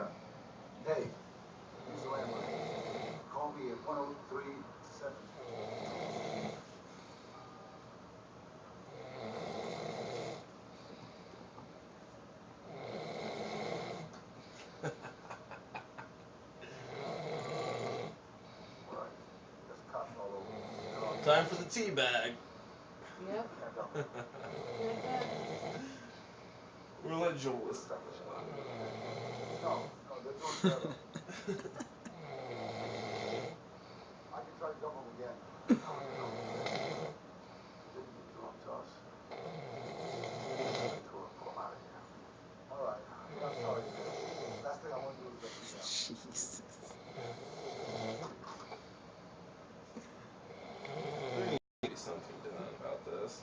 Yeah. Dave, it's the landline. Call me at 1037. Right. There's cops all over. They're on Time for the tea bag. Yep. Yeah, go. Like that. We'll let Joel We'll listen to establish that a one. line. No, no, they're doing further. I can try to dump them again. How would you know? They didn't do them to us. They told them, pull them out of here. All right. Yeah, I'm sorry, man. Last thing I want to do is let you down. Jesus. There needs to be something done about this.